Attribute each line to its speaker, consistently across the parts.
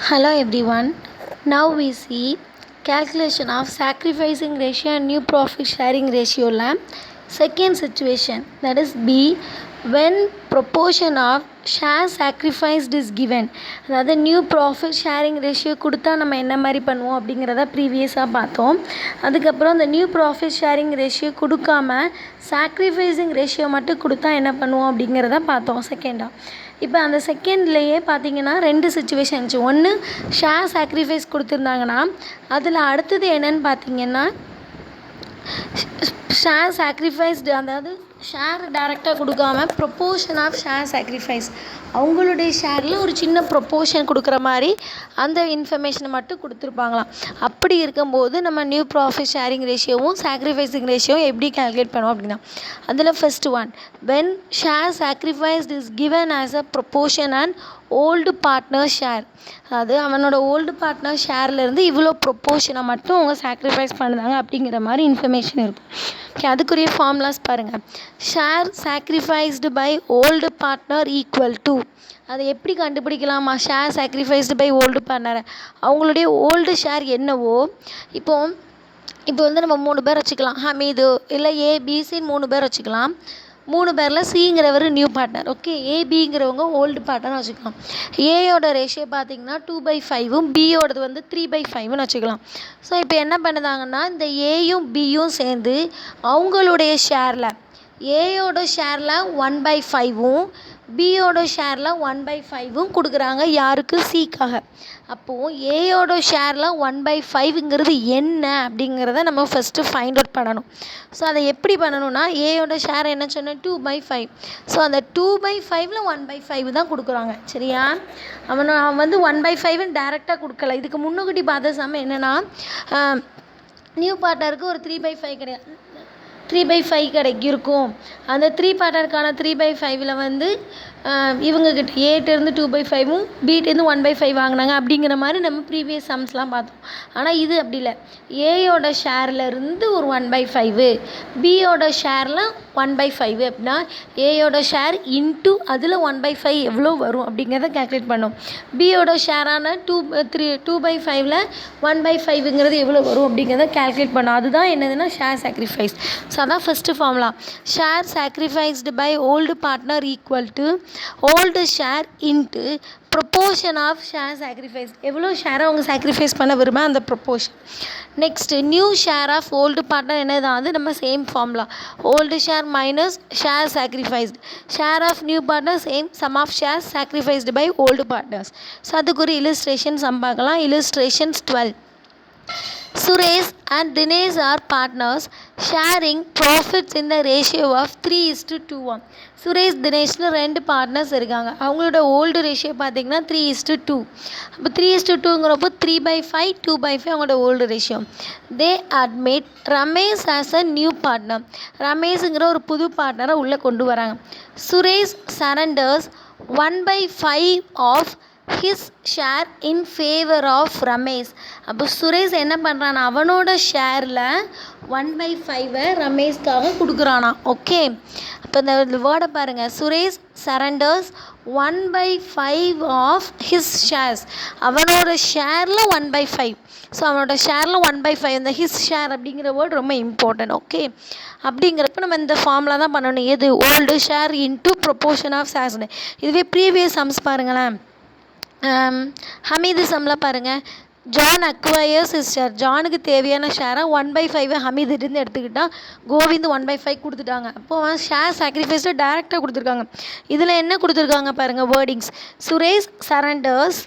Speaker 1: Hello everyone. Now we see calculation of sacrificing ratio and new profit sharing ratio la second situation, that is B, when proportion of share sacrificed is given. அதாவது new profit sharing ratio கொடுத்தா நம்ம என்ன மாதிரி பண்ணுவோம் அப்படிங்கிறத ப்ரீவியஸாக பார்த்தோம். அதுக்கப்புறம் இந்த நியூ ப்ராஃபிட் ஷேரிங் ரேஷியோ கொடுக்காம சாக்ரிஃபைஸிங் ரேஷியோ மட்டும் கொடுத்தா என்ன பண்ணுவோம் அப்படிங்கிறத பார்த்தோம் செகண்டாக. இப்போ அந்த செகண்ட்லேயே பார்த்தீங்கன்னா ரெண்டு சுச்சுவேஷன் இருந்துச்சு. ஒன்று ஷேர் சாக்ரிஃபைஸ் கொடுத்துருந்தாங்கன்னா அதில் அடுத்தது என்னன்னு பார்த்தீங்கன்னா ஷேர் சாக்ரிஃபைஸ்டு, அதாவது ஷேர் டைரெக்டாக கொடுக்காம ப்ரொப்போர்ஷன் ஆஃப் ஷேர் சாக்ரிஃபைஸ், அவங்களுடைய ஷேரில் ஒரு சின்ன ப்ரொப்போர்ஷன் கொடுக்குற மாதிரி அந்த இன்ஃபர்மேஷனை மட்டும் கொடுத்துருப்பாங்களாம். அப்படி இருக்கும்போது நம்ம நியூ ப்ராஃபிட் ஷேரிங் ரேஷியோவும் சாக்ரிஃபைஸிங் ரேஷியோவும் எப்படி கால்குலேட் பண்ணுவோம் அப்படின்னா, அதில் first one, when share sacrificed is given as a proportion and old partner share, அதாவது அவனோட ஓல்டு பார்ட்னர் ஷேர்லேருந்து இவ்வளோ ப்ரொப்போர்ஷனை மட்டும் அவங்க சாக்ரிஃபைஸ் பண்ணுறாங்க அப்படிங்கிற மாதிரி இன்ஃபர்மேஷன் இருக்கும். ஓகே, அதுக்குரிய ஃபார்முலாஸ் பாருங்கள். Share sacrificed by old partner equal to, அதை எப்படி கண்டுபிடிக்கலாமா? Share sacrificed by old partner, அவங்களுடைய ஓல்டு ஷேர் என்னவோ, இப்போ வந்து நம்ம 3 பேர் வச்சுக்கலாம், ஹமீது இல்லை ஏபிசின்னு 3 பேர் வச்சுக்கலாம். 3 பேரில் சிங்கிறவர் நியூ பார்ட்னர், ஓகே, ஏபிங்கிறவங்க ஓல்டு பார்ட்னர் வச்சுக்கலாம். ஏயோட ரேஷியோ பார்த்திங்கன்னா 2/5ம் பியோடது வந்து 3/5ன்னு வச்சுக்கலாம். ஸோ இப்போ என்ன பண்ணுதாங்கன்னா, இந்த ஏயும் பியும் சேர்ந்து அவங்களுடைய ஷேரில் ஏயோட ஷேரில் 1/5ம் பியோட ஷேரில் 1/5ம் கொடுக்குறாங்க. யாருக்கு? சிக்காக. அப்போது ஏயோட ஷேரில் 1/5ங்கிறது என்ன அப்படிங்கிறத நம்ம ஃபஸ்ட்டு ஃபைண்ட் அவுட் பண்ணணும். ஸோ அதை எப்படி பண்ணணும்னா, ஏயோட ஷேர் என்ன சொன்னேன்? 2/5. ஸோ அந்த 2/5ல் 1/5 தான் கொடுக்குறாங்க. சரியா? அவன் வந்து 1/5ன்னு டேரெக்டாக கொடுக்கல. இதுக்கு முன்னுக்கூட்டி பார்த்த சமயம் என்னென்னா, நியூ பார்ட்னருக்கு ஒரு 3/5 கிடையாது, 3/5 இருக்கும். அந்த 3 பார்ட்னருக்கான 3/5ல் வந்து இவங்கக்கிட்ட ஏட்டேருந்து 2/5ம் பிட்டேருந்து 1/5 வாங்கினாங்க அப்படிங்கிற மாதிரி நம்ம ப்ரீவியஸ் சம்ஸ்லாம் பார்த்தோம். ஆனால் இது அப்படி இல்லை. ஏயோட ஷேரில் இருந்து ஒரு 1/5, பியோட ஷேரில் 1/5 அப்படின்னா ஏயோட ஷேர் இன்ட்டு அதில் 1/5 எவ்வளோ வரும் அப்படிங்கிறத கேல்குலேட் பண்ணோம். பியோட ஷேரான 2/5ல் 1/5ங்கிறது எவ்வளோ வரும் அப்படிங்கிறத கேல்குலேட் பண்ணோம். அதுதான் என்னதுன்னா ஷேர் சாக்ரிஃபைஸ். ஸோ அதான் first formula. Share sacrificed by old partner equal to old share into proportion of share sacrifice, எவ்வளோ ஷேரை அவங்க சாக்ரிஃபைஸ் பண்ண விரும்ப அந்த proportion. Next new share of old partner என்னதான், அது நம்ம same formula, old share minus share sacrificed, share of new partner same sum of share sacrificed by old partners. So அதுக்கு ஒரு இல்லுஸ்ட்ரேஷன் சம் பார்க்கலாம். Illustrations 12. Suresh and Dinesh are partners sharing profits in the ratio of 3:2. Suresh தினேஷ்னு 2 partners இருக்காங்க. அவங்களோட old ratio பார்த்திங்கன்னா 3:2. அப்போ 3:2ங்கிறப்போ 3/5 2/5 அவங்களோட old ratio. They admit Ramesh as a new partner, ரமேஷுங்கிற ஒரு புது பார்ட்னரை உள்ளே கொண்டு வராங்க. Suresh surrenders 1/5 of his share in favour of Ramesh. அப்போ சுரேஷ் என்ன பண்ணுறானா, அவனோட ஷேரில் 1/5 ரமேஷ்காக கொடுக்குறானா. ஓகே, அப்போ இந்த வேர்டை பாருங்கள். Suresh surrenders 1/5 of his shares, அவனோட ஷேரில் 1/5. ஸோ அவனோட ஷேரில் 1/5, இந்த ஹிஸ் ஷேர் அப்படிங்கிற வேர்டு ரொம்ப இம்பார்ட்டன்ட். ஓகே, அப்படிங்கிறப்ப நம்ம இந்த ஃபார்முலா தான் பண்ணணும். எது? Old share into proportion of ஷேர்ஸ்னு. இதுவே ப்ரீவியஸ் சம்ஸ் பாருங்களேன். ஹமீது சம்மில் பாருங்கள், ஜான் அக்வயர்ஸ் ஹிஸ் ஷேர், ஜானுக்கு தேவையான ஷேரை 1/5 ஹமீதுலேருந்து எடுத்துக்கிட்டால் கோவிந்த் 1/5 கொடுத்துட்டாங்க. அப்போது அவன் ஷேர் சாக்ரிஃபைஸை டேரெக்டாக கொடுத்துருக்காங்க. இதில் என்ன கொடுத்துருக்காங்க பாருங்கள் wordings, Suresh surrenders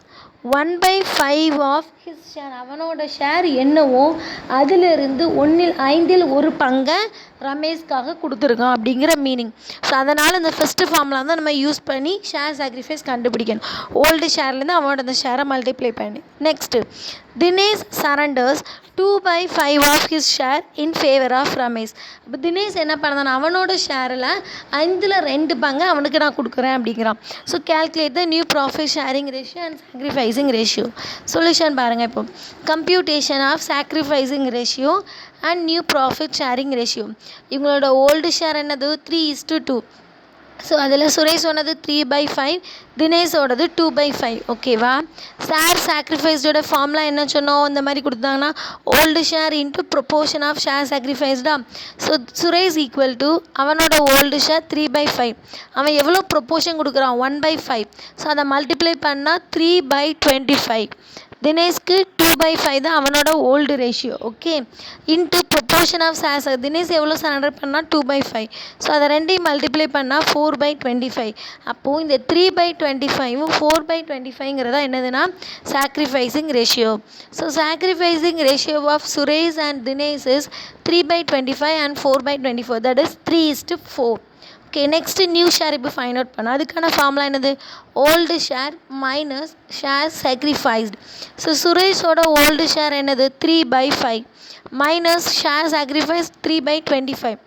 Speaker 1: 1/5 of his share, அவனோட ஷேர் என்னவோ அதிலிருந்து 1/5 பங்கை ரமேஷ்காக கொடுத்துருக்கான் அப்படிங்கிற மீனிங். ஸோ அதனால் இந்த ஃபஸ்ட்டு ஃபார்முலா தான் நம்ம யூஸ் பண்ணி ஷேர் சாக்ரிஃபைஸ் கண்டுபிடிக்கணும். ஓல்டு ஷேர்லேருந்து அவனோட அந்த ஷேரை மல்டிப்ளை பண்ணி. Next Dinesh surrenders 2/5 of his share in favour of Ramesh. அப்போ தினேஷ் என்ன பண்ணான், அவனோட ஷேரில் 5/2 பங்கு அவனுக்கு நான் கொடுக்குறேன் அப்படிங்கிறான். So calculate the new profit sharing ratio and sacrificing ratio. Solution பாருங்கள். இப்போ computation of sacrificing ratio and new profit sharing ratio. இவங்களோட ஓல்டு ஷேர் என்னது? 3:2. ஸோ அதில் சுரேஷ் சொன்னது 3/5, தினேஷோடது 2/5. ஓகேவா? ஷேர் சாக்ரிஃபைஸ்டோட ஃபார்முலா என்ன சொன்னோம்? இந்த மாதிரி கொடுத்தாங்கன்னா old share into proportion of share சாக்ரிஃபைஸ்டா. ஸோ சுரேஷ் ஈக்குவல் டு அவனோட ஓல்டு ஷேர் 3/5. அவன் எவ்வளோ ப்ரொப்போர்ஷன் கொடுக்குறான்? 1/5. ஸோ அதை மல்டிப்ளை பண்ணால் 3/25. தினேஷ்க்கு 2/5 தான் அவனோட old ratio. Okay, into proportion of shares. Dinesh எவ்வளோ சரண்டர் பண்ணால் 2/5. ஸோ அதை ரெண்டையும் மல்டிப்ளை பண்ணால் 4/25. அப்போது இந்த 3/25 4/25ங்கிறதா என்னதுன்னா sacrificing ratio. So sacrificing ratio of Suresh and Dinesh is 3/25 and 4/24. That is 3:4. Okay, next new share இப்போ ஃபைண்ட் அவுட் பண்ணோம். அதுக்கான ஃபார்முலா என்னது? Old share minus share sacrificed. So சுரேஷோட ஓல்டு ஷேர் என்னது? 3/5 மைனஸ் ஷேர் சாக்ரிஃபைஸ் 3/25.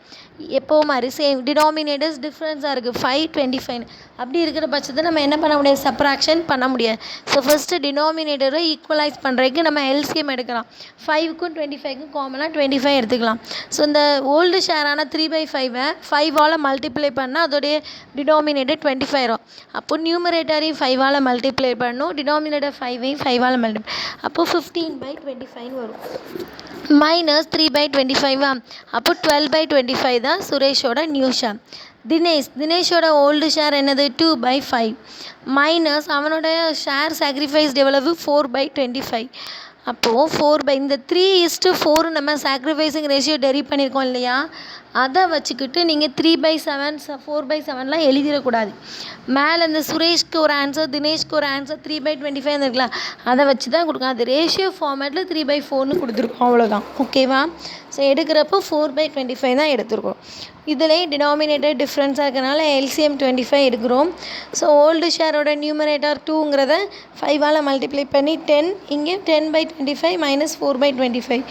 Speaker 1: எப்போ மாதிரி சேம் டினாமினேட்டர்ஸ் டிஃப்ரென்ஸாக இருக்குது 5/25. அப்படி இருக்கிற பட்சத்தை நம்ம என்ன பண்ண முடியாது? சப்ராக்ஷன் பண்ண முடியாது. ஸோ ஃபஸ்ட்டு டினாமினேட்டரை ஈக்குவலைஸ் பண்ணுறதுக்கு நம்ம எல்சிஎம் எடுக்கலாம். 5க்கும் 25க்கும் காமனாக 25 எடுத்துக்கலாம். ஸோ இந்த ஓல்டு ஷேரான 3/5 5ஆல் மல்டிப்ளை பண்ணால் அதோடைய டினாமினேட்டர் 25 வரும். அப்போது நியூமரேட்டரையும் 5ஆல் மல்டிப்ளை பண்ணணும், டினாமினேட்டர் 5ஐயும் 5ஆல் மல்டிப்ளை, அப்போது 15/25 வரும். மைனஸ் 3/25 அப்போ 12/25 தான் சுரேஷோட நியூ ஷேர். தினேஷோட ஓல்டு ஷேர் என்னது? 2/5 மைனஸ் அவனோட ஷேர் சாக்ரிஃபைஸ்டு எவ்வளவு? 4/25. அப்போது இந்த 3:4 நம்ம சாக்ரிஃபைசிங் ரேஷியோ டெரிவ் பண்ணியிருக்கோம் இல்லையா? அதை வச்சுக்கிட்டு நீங்கள் 3/7 4/7லாம் எழுதிடக்கூடாது. மேலே இந்த சுரேஷ்க்கு ஒரு ஆன்சர், தினேஷ்க்கு ஒரு ஆன்சர் 3/25 இருக்கலாம், அதை வச்சு தான் கொடுக்கணும். அது ரேஷியோ ஃபார்மேட்டில் 3/4ன்னு கொடுத்துருக்கோம், அவ்வளோதான். ஓகேவா? ஸோ எடுக்கிறப்போ 4/25 தான் எடுத்துருக்கோம். இதில் டினாமினேட்டர் டிஃப்ரென்ஸாக இருக்கிறனால எல்சிஎம் 25 எடுக்கிறோம். ஸோ ஓல்டு ஷேரோட நியூமரேட்டர் 2ங்கிறத 5ஆல் மல்டிப்ளை பண்ணி 10, இங்கே 10/25 மைனஸ் 4/25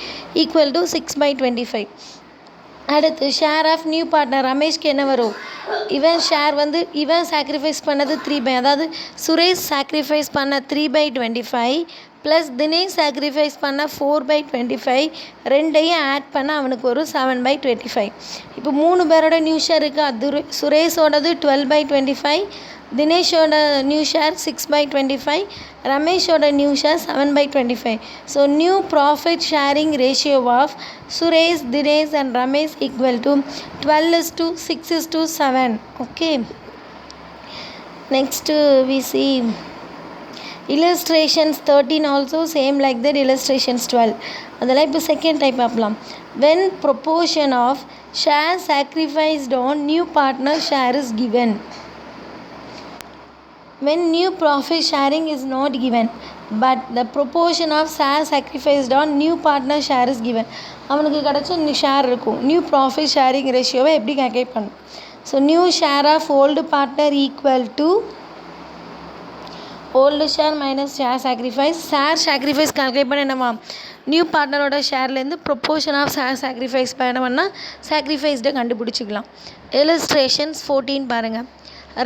Speaker 1: ஈக்குவல் டு 6/25. அடுத்து ஷேர் ஆஃப் நியூ பார்ட்னர் ரமேஷ்க்கு என்ன வரும்? இவன் ஷேர் இவன் சாக்ரிஃபைஸ் பண்ணது 3/, அதாவது சுரேஷ் சாக்ரிஃபைஸ் பண்ண 3/25 ப்ளஸ் தினேஷ் சாக்ரிஃபைஸ் பண்ண 4/25, ரெண்டையும் ஆட் பண்ண அவனுக்கு ஒரு 7/25. இப்போ 3 பேரோட நியூ ஷேர் இருக்குது. அது சுரேஷோடது 12/25, தினேஷோட நியூ ஷேர் 6/25, ரமேஷோட new share 7/25. So new profit sharing ratio of Suresh, Dinesh and Ramesh equal to 12:6:7. Okay, next we see illustrations 13 also same like that illustrations 12. அதெல்லாம் இப்போ செகண்ட் டைப் பார்க்கலாம். when proportion of share sacrificed on new partner share is given, when new profit sharing is not given but the proportion of share sacrificed on new partner share is given. அவனுக்கு கிடச்ச share இருக்கும். New profit sharing ரேஷியோவை எப்படி calculate பண்ணும்? So new share of old partner equal to old share minus share sacrifice. Share sacrifice calculate பண்ண என்னவா? New பார்ட்னரோட ஷேர்லேருந்து ப்ரொப்போர்ஷன் ஆஃப் ஷேர் சாக்ரிஃபைஸ் பண்ண பண்ணால் சாக்ரிஃபைஸ்டை கண்டுபிடிச்சிக்கலாம். இல்லஸ்ட்ரேஷன்ஸ் 14 பாருங்கள்.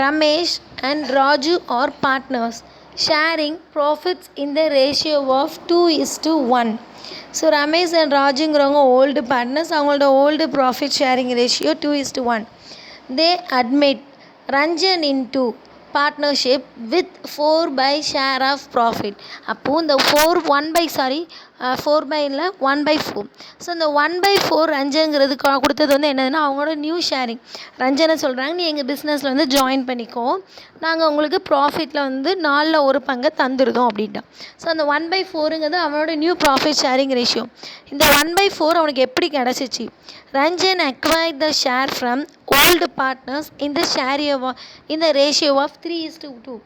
Speaker 1: Ramesh and Raju are partners sharing profits in the ratio of 2:1. So Ramesh and ராஜுங்கிறவங்க ஓல்டு பார்ட்னர்ஸ், அவங்களோட old profit sharing ratio 2:1. They admit Ranjan into partnership with 4 share of profit. அப்போது இந்த 4/4. ஸோ இந்த 1/4 ரஞ்சங்கிறது கொடுத்தது என்னதுன்னா அவங்களோட நியூ ஷேரிங். ரஞ்சனை சொல்கிறாங்க, நீ எங்கள் பிஸ்னஸில் ஜாயின் பண்ணிக்கோ, நாங்கள் உங்களுக்கு ப்ராஃபிட்டில் 4ல் 1 பங்கை தந்துடுதோம் அப்படின்ட்டோம். ஸோ அந்த 1/4ங்கிறது அவனோட நியூ ப்ராஃபிட் ஷேரிங் ரேஷியோ. இந்த 1/4 அவனுக்கு எப்படி கிடச்சிச்சு? Ranjan acquired the share from old partners in the ratio of 3:2.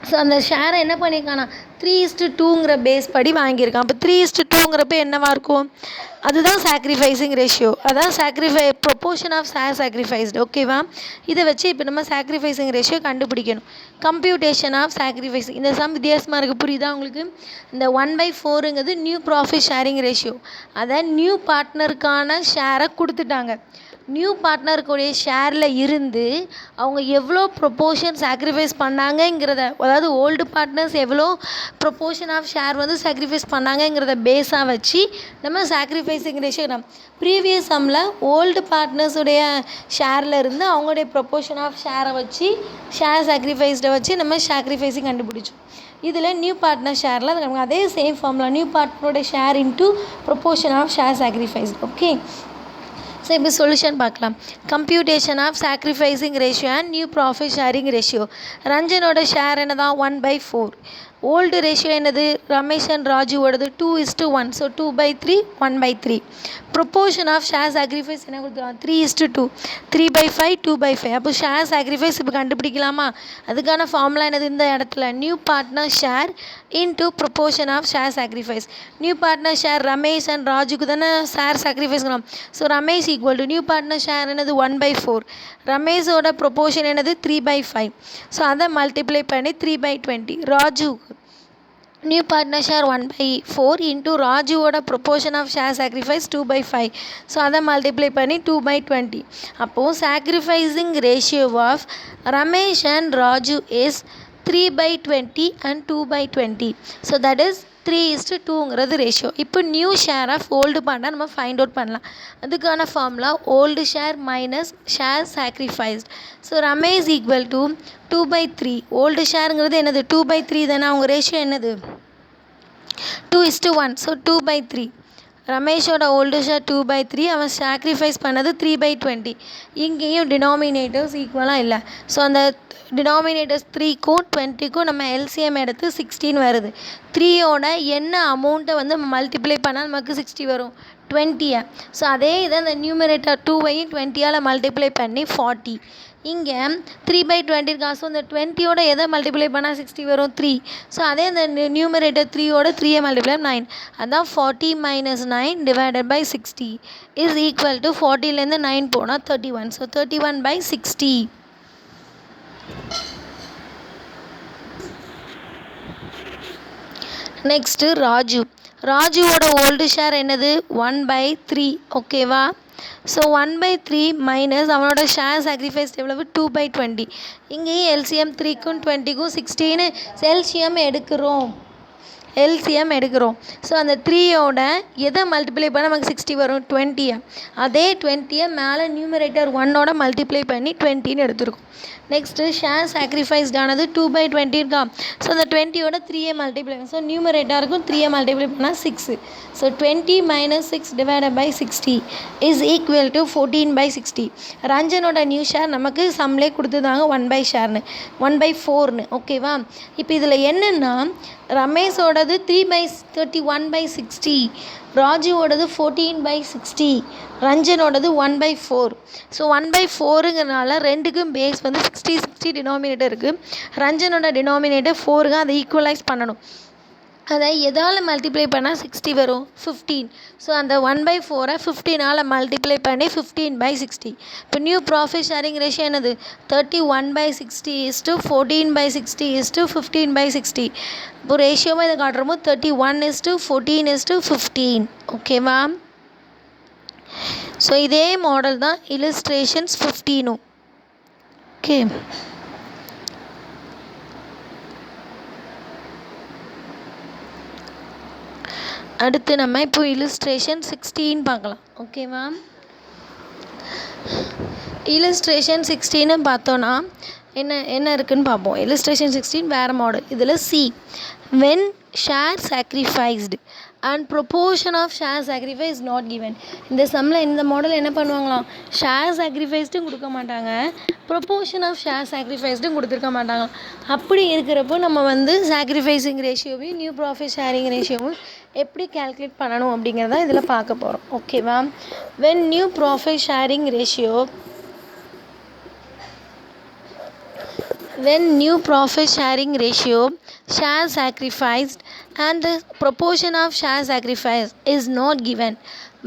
Speaker 1: So அந்த ஷேரை என்ன பண்ணியிருக்கானா 3:2ங்கிற பேஸ் படி வாங்கியிருக்கான். அப்போ 3:2ங்கிறப்ப என்னவாக இருக்கும்? அதுதான் சாக்ரிஃபைசிங் ரேஷியோ, அதான் ப்ரொப்போர்ஷன் ஆஃப் ஷேர் சாக்ரிஃபைஸ்டு. ஓகேவா? இதை வச்சு இப்போ நம்ம சாக்ரிஃபைசிங் ரேஷியோ கண்டுபிடிக்கணும். Computation of sacrifice. இந்த சம் வித்தியாசமாக இருக்குது, புரியுதா உங்களுக்கு? இந்த 1/4ங்கிறது நியூ ப்ராஃபிட் ஷேரிங் ரேஷியோ. அதை நியூ பார்ட்னருக்கான ஷேரை கொடுத்துட்டாங்க. நியூ பார்ட்னருக்குடைய ஷேரில் இருந்து அவங்க எவ்வளோ ப்ரொப்போர்ஷன் சாக்ரிஃபைஸ் பண்ணாங்கங்கிறத, அதாவது ஓல்டு பார்ட்னர்ஸ் எவ்வளோ ப்ரொப்போர்ஷன் ஆஃப் ஷேர் வந்து சாக்ரிஃபைஸ் பண்ணாங்கங்கிறத பேஸாக வச்சு நம்ம சாக்ரிஃபைஸிங் ரேஷியோ ப்ரீவியஸ் சம்மில் ஓல்டு பார்ட்னர்ஸுடைய ஷேரில் இருந்து அவங்களுடைய ப்ரொப்போர்ஷன் ஆஃப் ஷேரை வச்சு ஷேர் சாக்ரிஃபைஸ்டை வச்சு நம்ம சாக்ரிஃபைஸிங் கண்டுபிடிச்சோம். இதில் நியூ பார்ட்னர் ஷேரில் அதே சேம் ஃபார்முலா, நியூ பார்ட்னரோட share into proportion of share sacrifice. Okay, so இப்போ சொல்யூஷன் பார்க்கலாம். Computation of sacrificing ratio and new profit sharing ratio. ரஞ்சனோட ஷேர் என்னதான் 1/4. ஓல்டு ரேஷியோ என்னது, ரமேஷ் அண்ட் ராஜுவோடது 2:1. So 2/3 1/3. Proportion of share sacrifice என்ன கொடுத்துருவாங்க, 3:2 3/5 2/5. அப்போ ஷேர் சாக்ரிஃபைஸ் இப்போ கண்டுபிடிக்கலாமா? அதுக்கான ஃபார்முலா என்னது, இந்த இடத்துல new partner share into proportion of share sacrifice. New partner share Ramesh and ராஜுக்கு தானே ஷேர் சாக்ரிஃபைஸ் பண்ணலாம். So Ramesh equal to new partner share என்னது 1/4. ரமேஷோட ப்ரொப்போர்ஷன் என்னது 3/5. ஸோ அதை மல்டிப்ளை பண்ணி 3/20. Raju new partner share 1/4 into ராஜுவோட proportion of share sacrifice 2/5. So அதை multiply பண்ணி 2/20. அப்போது sacrificing ratio of Ramesh and Raju is 3/20 and 2/20. So that is 3:2ங்கிறது ரேஷியோ. இப்போ new share of old partner நம்ம ஃபைண்ட் அவுட் பண்ணலாம். அதுக்கான formula old share minus share sacrificed. So Ramesh equal to 2/3. Old ஷேருங்கிறது என்னது 2/3 தானே, அவங்க ரேஷியோ என்னது 2:1. ஸோ 2/3. ரமேஷோட ஓல்டு ஷேர் 2/3, அவன் சாக்ரிஃபைஸ் பண்ணது 3/20. இங்கேயும் டினாமினேட்டர்ஸ் ஈக்குவலாக இல்லை. ஸோ அந்த டினாமினேட்டர்ஸ் 3க்கும் 20க்கும் நம்ம எல்சிஎம் எடுத்து 16 வருது. 3யோட என்ன அமௌண்ட்டை வந்து மல்டிப்ளை பண்ணால் நமக்கு 60 வரும், 20. ஸோ அதே இதை அந்த நியூமரேட்டர் 2வையும் 20ஆல் மல்டிப்ளை பண்ணி 40. இங்கே 3/20 இருக்கா. ஸோ இந்த 20யோட எதை மல்டிப்ளை பண்ணால் 60 வரும், 3. ஸோ அதே இந்த நியூமரேட்டர் 3யோட 3ஐ மல்டிப்ளை 9. அதான் 40 - 9 divided by 60 is equal to 40லேருந்து 9 போனால் 31. ஸோ 31/60. நெக்ஸ்ட்டு ராஜுவோட ஓல்டு ஷேர் என்னது 1/3. ஓகேவா. ஸோ 1/3 மைனஸ் அவனோட ஷேர் சாக்ரிஃபைஸ் எவ்வளவு 2/20. இங்கேயும் எல்சிஎம் 3க்கும் 20க்கும் 16 எல்சிஎம் எடுக்கிறோம். ஸோ அந்த 3யோட எதை மல்டிப்ளை பண்ண நமக்கு 60 வரும், 20. அதே 20 மேலே நியூமரேட்டர் 1ஓட மல்டிப்ளை பண்ணி 20ன்னு எடுத்துருக்கோம். நெக்ஸ்ட்டு ஷேர் சாக்ரிஃபைஸ்டானது 2/20 இருக்கா. ஸோ அந்த 20யோட 3ஐ மல்டிப்ளை, ஸோ நியூமரேட்டருக்கும் 3ஐ மல்டிப்ளை பண்ணால் 6. So 20 - 6 divided by 60 is equal to 14/60. ரஞ்சனோட நியூ ஷேர் நமக்கு சம்லே கொடுத்துருந்தாங்க 1/4ன்னு. ஓகேவா. இப்போ இதில் என்னென்னா ரமேஷோடது 3/31/60, ராஜுவோடது 14/60, ரஞ்சனோடது 1/4. ஸோ 1/4ங்கிறனால ரெண்டுக்கும் பேஸ் வந்து 60 டினாமினேட்டர் இருக்குது. ரஞ்சனோட டினாமினேட்டர் 4ங்க, அதை ஈக்குவலைஸ் பண்ணணும். அதை எதால் மல்டிப்ளை பண்ணால் 60 வரும், 15. ஸோ அந்த 1/4ஐ 15ஆல் மல்டிப்ளை பண்ணி 15/60. இப்போ நியூ ப்ராஃபிட் ஷேரிங் ரேஷியோ என்னது 31/60 = 14/60 = 15/60. இப்போ ரேஷியோவை இதை காட்டுறமோ 31:14:15. ஓகேவா. ஸோ இதே மாடல் தான் இல்லஸ்ட்ரேஷன்ஸ் 15ம். ஓகே. அடுத்து நம்ம இப்போ இல்லஸ்ட்ரேஷன் 16 பார்க்கலாம். ஓகேவா. இல்லஸ்ட்ரேஷன் 16 பார்த்தோன்னா என்ன இருக்குதுன்னு பார்ப்போம். இல்லஸ்ட்ரேஷன் 16 வேறு மாடல். இதில் C when share sacrificed and proportion of share sacrifice not given. இந்த சம்மில் இந்த மாடல் என்ன பண்ணுவாங்களாம், ஷேர் சாக்ரிஃபைஸ்டும் கொடுக்க மாட்டாங்க, ப்ரொப்போர்ஷன் ஆஃப் ஷேர் சாக்ரிஃபைஸ்டும் கொடுத்துருக்க மாட்டாங்க. அப்படி இருக்கிறப்போ நம்ம வந்து சாக்ரிஃபைஸிங் ரேஷியோவையும் நியூ ப்ராஃபிட் ஷேரிங் ரேஷியோவும் எப்படி கால்குலேட் பண்ணணும் அப்படிங்கிறத இதில் பார்க்க போகிறோம். ஓகேவா. when new profit sharing ratio when new profit sharing ratio share sacrificed and the proportion of share sacrifice is not given,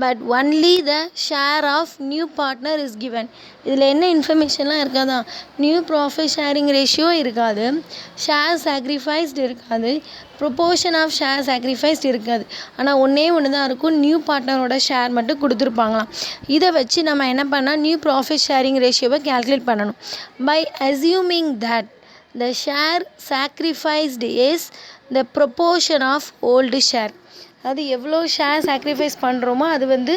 Speaker 1: but only the share of new partner is given. இதில் என்ன இன்ஃபர்மேஷன்லாம் இருக்காதா, new profit sharing ratio இருக்காது, share sacrificed இருக்காது, proportion of share sacrificed இருக்காது. ஆனால் ஒன்றே ஒன்று தான் இருக்கும், நியூ பார்ட்னரோட ஷேர் மட்டும் கொடுத்துருப்பாங்களாம். இதை வச்சு நம்ம என்ன பண்ணால் நியூ ப்ராஃபிட் ஷேரிங் ரேஷியோவை கேல்குலேட் பண்ணணும். By assuming that the share sacrificed is the proportion of old share. அது எவ்வளோ ஷேர் சாக்ரிஃபைஸ் பண்ணுறோமோ அது வந்து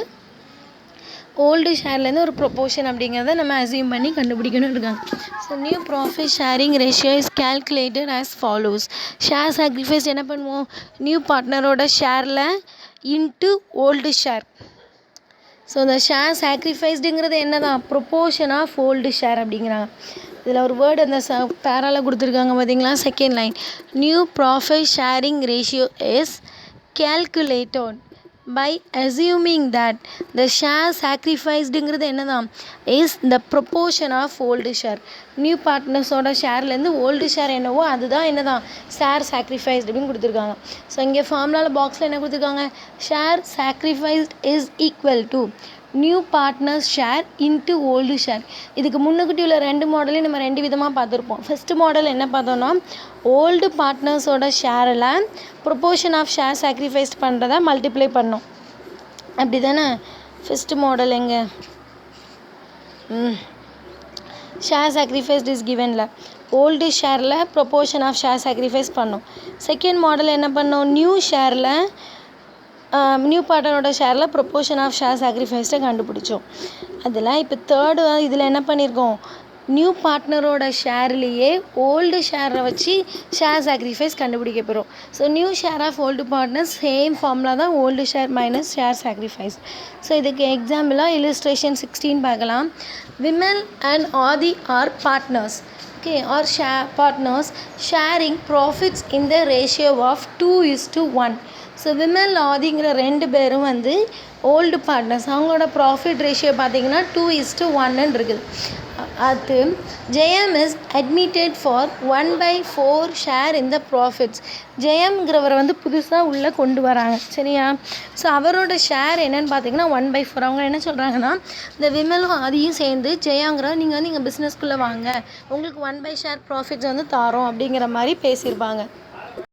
Speaker 1: ஓல்டு ஷேர்லேருந்து ஒரு ப்ரொப்போர்ஷன் அப்படிங்கிறத நம்ம அசியூம் பண்ணி கண்டுபிடிக்கணும் இருக்காங்க. So new profit sharing ratio is calculated as follows. Share sacrifice என்ன பண்ணுவோம், நியூ பார்ட்னரோட ஷேரில் இன்ட்டு ஓல்டு ஷேர். ஸோ இந்த ஷேர் சாக்ரிஃபைஸ்டுங்கிறது என்ன தான், ப்ரொப்போர்ஷன் ஆஃப் ஓல்டு ஷேர் அப்படிங்கிறாங்க. இதில் ஒரு வேர்டு அந்த பேரால கொடுத்துருக்காங்க பார்த்தீங்களா, second line, new profit sharing ratio is calculated by assuming that the share சாக்ரிஃபைஸ்டுங்கிறது என்ன தான், is the proportion of old share. New பார்ட்னர்ஸோட ஷேர்லேருந்து ஓல்டு ஷேர் என்னவோ அதுதான் என்ன தான் ஷேர் சாக்ரிஃபைஸ்டு அப்படின்னு கொடுத்துருக்காங்க. ஸோ இங்கே ஃபார்முலாவில் பாக்ஸில் என்ன கொடுத்துருக்காங்க, share sacrificed is equal to new partners share into old share. இதுக்கு முன்னுக்கிட்டி உள்ள ரெண்டு மாடலையும் நம்ம ரெண்டு விதமாக பார்த்துருப்போம். ஃபஸ்ட்டு மாடல் என்ன பார்த்தோன்னா, ஓல்டு பார்ட்னர்ஸோட ஷேரில் ப்ரொப்போர்ஷன் ஆஃப் ஷேர் சாக்ரிஃபைஸ் பண்ணுறதா மல்டிப்ளை பண்ணோம், அப்படி தானே ஃபஸ்ட்டு மாடல். எங்கே ஷேர் சாக்ரிஃபைஸ்ட் இஸ் கிவனில் ஓல்டு ஷேரில் ப்ரொப்போர்ஷன் ஆஃப் ஷேர் சாக்ரிஃபைஸ் பண்ணோம். செகண்ட் மாடல் என்ன பண்ணோம், நியூ ஷேரில் நியூ பார்ட்னரோட ஷேரில் ப்ரொப்போர்ஷன் ஆஃப் ஷேர் சாக்ரிஃபைஸை கண்டுபிடிச்சோம். அதில் இப்போ தேர்டு இதில் என்ன பண்ணியிருக்கோம், நியூ பார்ட்னரோட ஷேர்லேயே ஓல்டு ஷேரை வச்சு ஷேர் சாக்ரிஃபைஸ் கண்டுபிடிக்க போகிறோம். So new share of old partners same formula தான், old share minus share sacrifice. So இதுக்கு எக்ஸாம்பிளாக இல்லுஸ்ட்ரேஷன் 16 பார்க்கலாம். Vimal and Aadi are partners, okay, or partners sharing profits in the ratio of 2:1. So Vimal ஆதிங்கிற ரெண்டு பேரும் வந்து ஓல்டு பார்ட்னர்ஸ், அவங்களோட ப்ராஃபிட் ரேஷியோ பார்த்தீங்கன்னா 2:1 இருக்குது. அது Jayam is admitted for 1/4 share in the profits. ஜெயம்ங்கிறவரை வந்து புதுசாக உள்ளே கொண்டு வராங்க, சரியா. ஸோ அவரோட ஷேர் என்னென்னு பார்த்தீங்கன்னா 1/4. அவங்க என்ன சொல்கிறாங்கன்னா, இந்த விமலும் ஆதியும் சேர்ந்து ஜெயாங்கிறவர் நீங்கள் வந்து எங்கள் பிஸ்னஸ்க்குள்ளே வாங்க, உங்களுக்கு 1/4 ப்ராஃபிட்ஸ் வந்து தாரோம் அப்படிங்கிற மாதிரி பேசியிருப்பாங்க.